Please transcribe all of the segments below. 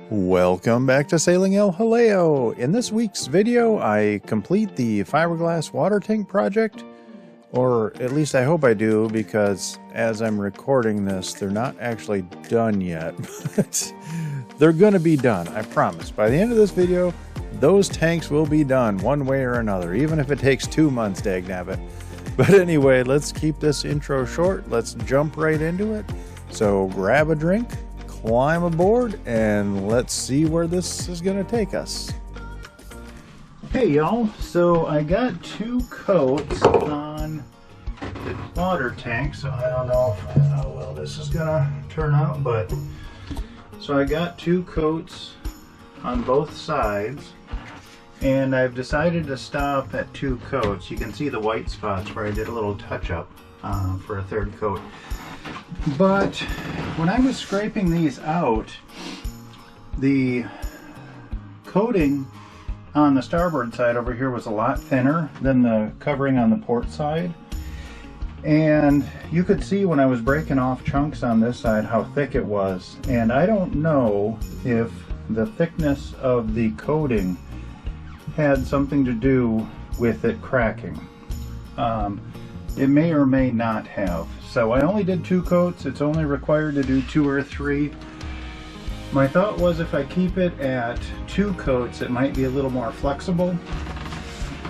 Welcome back to Sailing El Jaleo. In this week's video, I complete the fiberglass water tank project, or at least I hope I do, because as I'm recording this, they're not actually done yet, but they're gonna be done, I promise. By the end of this video, those tanks will be done one way or another, even if it takes 2 months, dagnabbit. But anyway, let's keep this intro short. Let's jump right into it. So grab a drink, climb aboard, and let's see where this is going to take us. Hey y'all, so I got 2 coats on the water tank, so I don't know how well this is going to turn out, but so I got 2 coats on both sides, and I've decided to stop at 2 coats. You can see the white spots where I did a little touch-up for a 3rd coat. But when I was scraping these out, the coating on the starboard side over here was a lot thinner than the covering on the port side. And you could see when I was breaking off chunks on this side how thick it was. And I don't know if the thickness of the coating had something to do with it cracking. It may or may not have. So I only did 2 coats. It's only required to do 2 or 3. My thought was if I keep it at 2 coats, it might be a little more flexible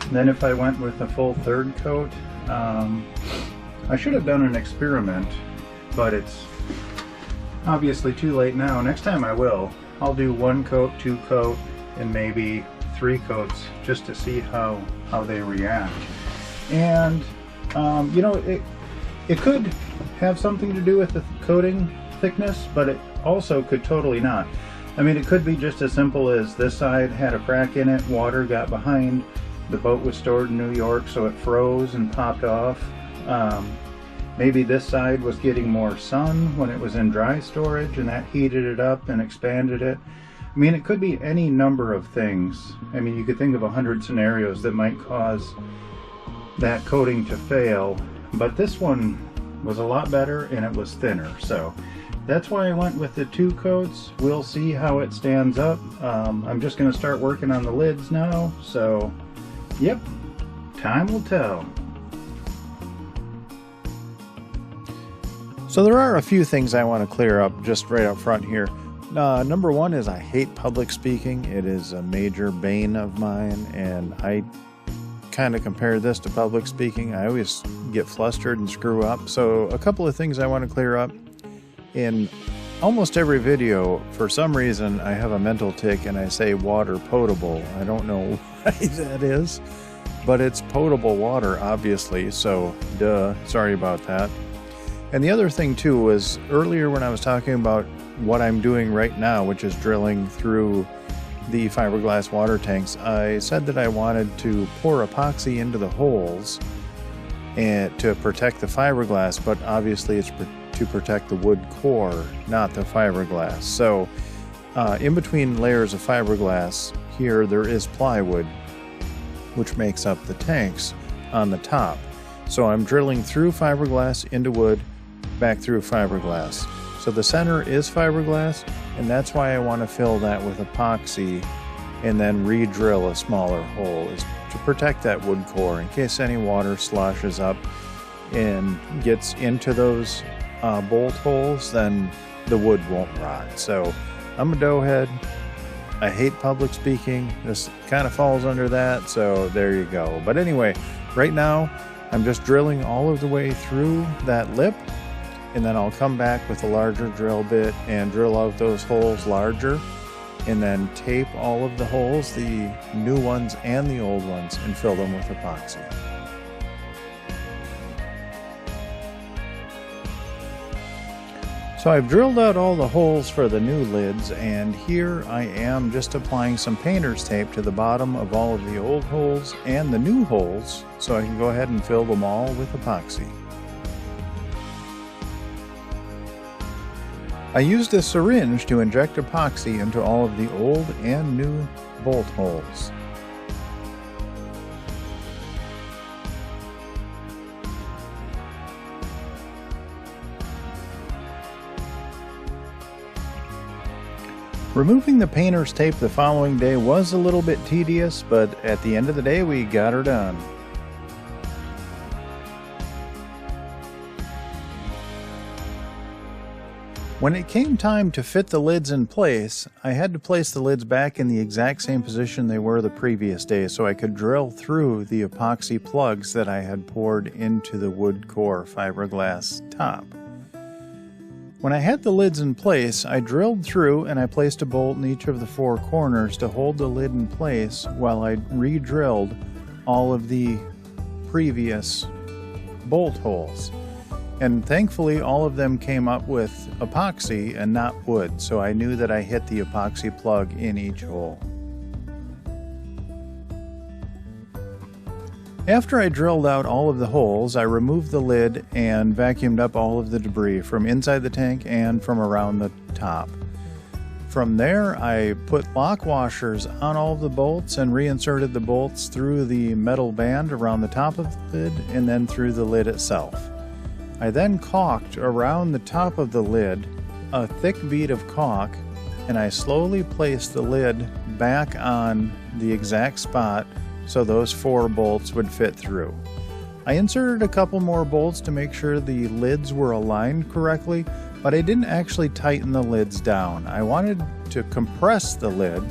than if I went with a full 3rd coat. I should have done an experiment, but it's obviously too late now. Next time I will. I'll do 1 coat, 2 coat, and maybe 3 coats just to see how they react. And you know, it could have something to do with the coating thickness, but it also could totally not. I mean, it could be just as simple as this side had a crack in it, water got behind, the boat was stored in New York, so it froze and popped off. Maybe this side was getting more sun when it was in dry storage, and that heated it up and expanded it. I mean, it could be any number of things. I mean, you could think of 100 scenarios that might cause that coating to fail, but this one was a lot better and it was thinner, so that's why I went with the 2 coats. We'll see how it stands up. I'm just going to start working on the lids now, so yep, time will tell. So there are a few things I want to clear up just right up front here. Number 1 is I hate public speaking. It is a major bane of mine, and I kind of compare this to public speaking. I always get flustered and screw up. So a couple of things I want to clear up. In almost every video, for some reason, I have a mental tick and I say water potable. I don't know why that is, but it's potable water, obviously, so duh, sorry about that. And the other thing too was earlier when I was talking about what I'm doing right now, which is drilling through the fiberglass water tanks, I said that I wanted to pour epoxy into the holes and to protect the fiberglass, but obviously it's to protect the wood core, not the fiberglass. So in between layers of fiberglass here there is plywood, which makes up the tanks on the top. So I'm drilling through fiberglass into wood, back through fiberglass. So the center is fiberglass, and that's why I want to fill that with epoxy and then re-drill a smaller hole, is to protect that wood core in case any water sloshes up and gets into those bolt holes, then the wood won't rot. So I'm a doughhead. I hate public speaking. This kind of falls under that, so there you go. But anyway, right now I'm just drilling all of the way through that lip, and then I'll come back with a larger drill bit and drill out those holes larger, and then tape all of the holes, the new ones and the old ones, and fill them with epoxy. So I've drilled out all the holes for the new lids, and here I am just applying some painter's tape to the bottom of all of the old holes and the new holes so I can go ahead and fill them all with epoxy. I used a syringe to inject epoxy into all of the old and new bolt holes. Removing the painter's tape the following day was a little bit tedious, but at the end of the day we got her done. When it came time to fit the lids in place, I had to place the lids back in the exact same position they were the previous day so I could drill through the epoxy plugs that I had poured into the wood core fiberglass top. When I had the lids in place, I drilled through and I placed a bolt in each of the 4 corners to hold the lid in place while I re-drilled all of the previous bolt holes. And thankfully all of them came up with epoxy and not wood, so I knew that I hit the epoxy plug in each hole. After I drilled out all of the holes, I removed the lid and vacuumed up all of the debris from inside the tank and from around the top. From there, I put lock washers on all of the bolts and reinserted the bolts through the metal band around the top of the lid and then through the lid itself. I then caulked around the top of the lid a thick bead of caulk, and I slowly placed the lid back on the exact spot so those 4 bolts would fit through. I inserted a couple more bolts to make sure the lids were aligned correctly, but I didn't actually tighten the lids down. I wanted to compress the lid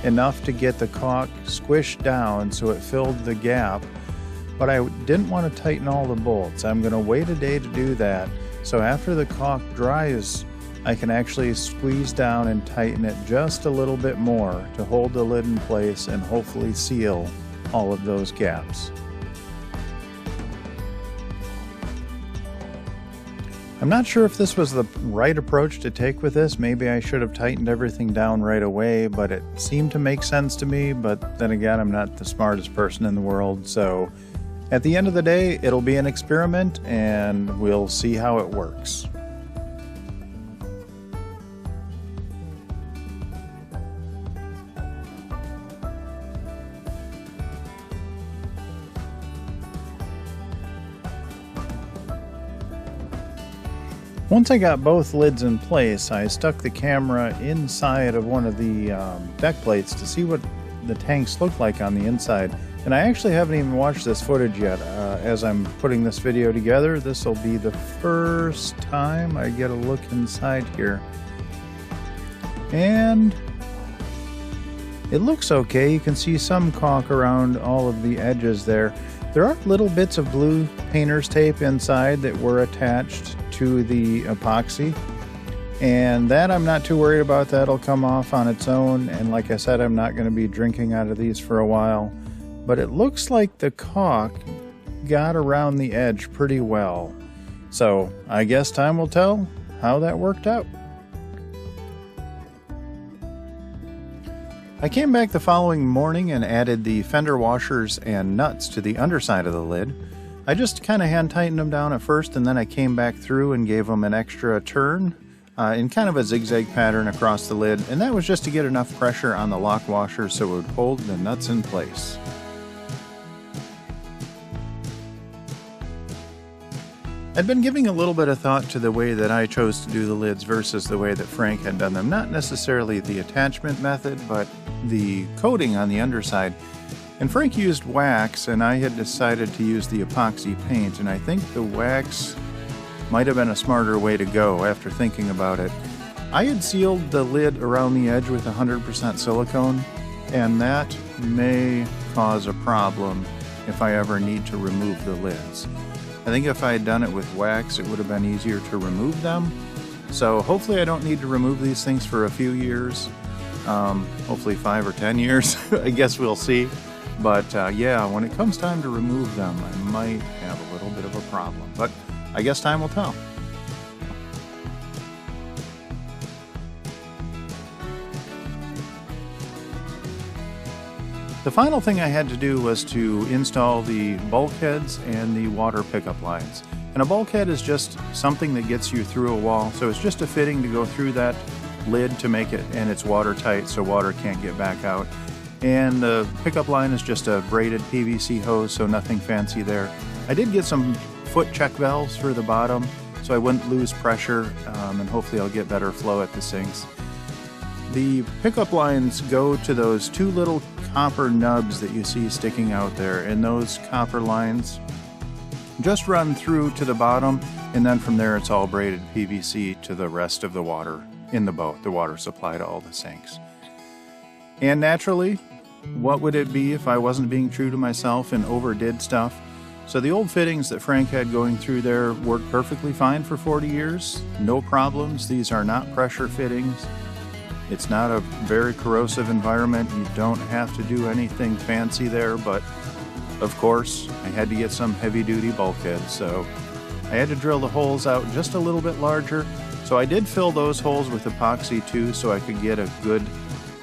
enough to get the caulk squished down so it filled the gap, but I didn't want to tighten all the bolts. I'm going to wait a day to do that, so after the caulk dries, I can actually squeeze down and tighten it just a little bit more to hold the lid in place and hopefully seal all of those gaps. I'm not sure if this was the right approach to take with this. Maybe I should have tightened everything down right away, but it seemed to make sense to me. But then again, I'm not the smartest person in the world, so at the end of the day, it'll be an experiment and we'll see how it works. Once I got both lids in place, I stuck the camera inside of one of the deck plates to see what the tanks look like on the inside. And I actually haven't even watched this footage yet. As I'm putting this video together, this will be the first time I get a look inside here. And it looks okay. You can see some caulk around all of the edges there. There are little bits of blue painter's tape inside that were attached to the epoxy. And that I'm not too worried about. That'll come off on its own. And like I said, I'm not going to be drinking out of these for a while. But it looks like the caulk got around the edge pretty well. So I guess time will tell how that worked out. I came back the following morning and added the fender washers and nuts to the underside of the lid. I just kind of hand tightened them down at first, and then I came back through and gave them an extra turn in kind of a zigzag pattern across the lid, and that was just to get enough pressure on the lock washer so it would hold the nuts in place. I'd been giving a little bit of thought to the way that I chose to do the lids versus the way that Frank had done them. Not necessarily the attachment method, but the coating on the underside. And Frank used wax, and I had decided to use the epoxy paint, and I think the wax might have been a smarter way to go after thinking about it. I had sealed the lid around the edge with 100% silicone, and that may cause a problem if I ever need to remove the lids. I think if I had done it with wax, it would have been easier to remove them. So hopefully I don't need to remove these things for a few years. Hopefully 5 or 10 years. I guess we'll see. But yeah, when it comes time to remove them, I might have a little bit of a problem. But I guess time will tell. The final thing I had to do was to install the bulkheads and the water pickup lines. And a bulkhead is just something that gets you through a wall, so it's just a fitting to go through that lid to make it, and it's watertight so water can't get back out. And the pickup line is just a braided PVC hose, so nothing fancy there. I did get some foot check valves for the bottom so I wouldn't lose pressure, and hopefully I'll get better flow at the sinks. The pickup lines go to those two little copper nubs that you see sticking out there, and those copper lines just run through to the bottom, and then from there it's all braided PVC to the rest of the water in the boat, the water supply to all the sinks. And naturally, what would it be if I wasn't being true to myself and overdid stuff? So the old fittings that Frank had going through there worked perfectly fine for 40 years. No problems. These are not pressure fittings. It's not a very corrosive environment. You don't have to do anything fancy there, but of course, I had to get some heavy-duty bulkheads, so I had to drill the holes out just a little bit larger. So I did fill those holes with epoxy too, so I could get a good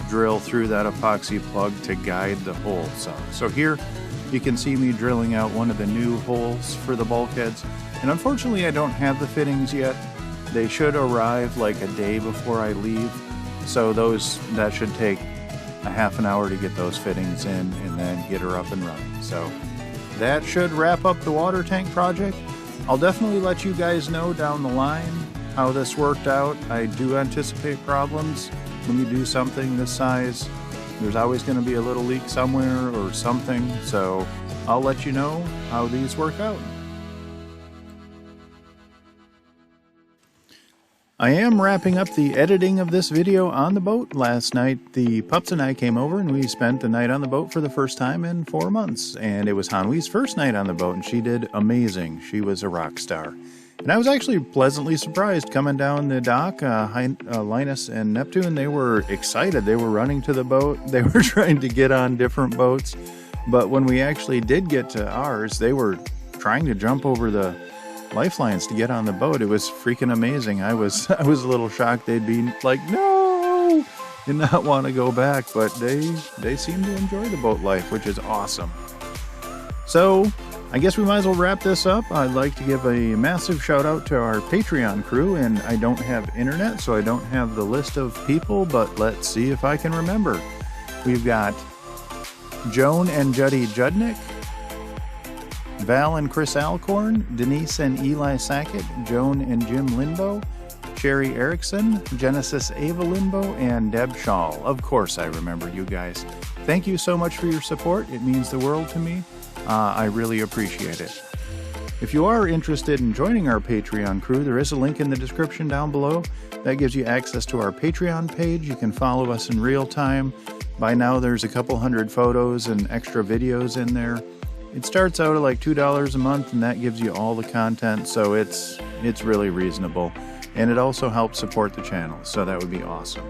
drill through that epoxy plug to guide the holes. So here you can see me drilling out one of the new holes for the bulkheads. And unfortunately, I don't have the fittings yet. They should arrive like a day before I leave. So that should take a half an hour to get those fittings in and then get her up and running. So that should wrap up the water tank project. I'll definitely let you guys know down the line how this worked out. I do anticipate problems when you do something this size. There's always going to be a little leak somewhere or something, so I'll let you know how these work out. I am wrapping up the editing of this video on the boat. Last night, the pups and I came over and we spent the night on the boat for the first time in 4 months. And it was Hanwi's first night on the boat, and she did amazing. She was a rock star. And I was actually pleasantly surprised coming down the dock. Linus and Neptune, they were excited. They were running to the boat. They were trying to get on different boats. But when we actually did get to ours, they were trying to jump over the lifelines to get on the boat. It was freaking amazing. I was a little shocked they'd be like, no, and not want to go back, but they seem to enjoy the boat life, which is awesome. So I guess we might as well wrap this up. I'd like to give a massive shout out to our Patreon crew, and I don't have internet, so I don't have the list of people, but let's see if I can remember. We've got Joan and Juddy Judnick, Val and Chris Alcorn, Denise and Eli Sackett, Joan and Jim Linbo, Sherry Erickson, Genesis Ava Linbo, and Deb Shaw. Of course I remember you guys. Thank you so much for your support. It means the world to me. I really appreciate it. If you are interested in joining our Patreon crew, there is a link in the description down below. That gives you access to our Patreon page. You can follow us in real time. By now there's a couple hundred photos and extra videos in there. It starts out at like $2 a month, and that gives you all the content, so it's really reasonable. And it also helps support the channel, so that would be awesome.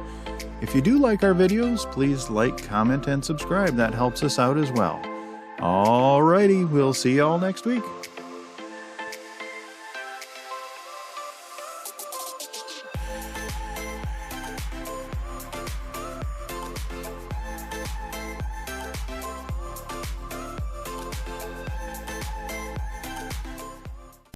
If you do like our videos, please like, comment, and subscribe. That helps us out as well. Alrighty, we'll see you all next week.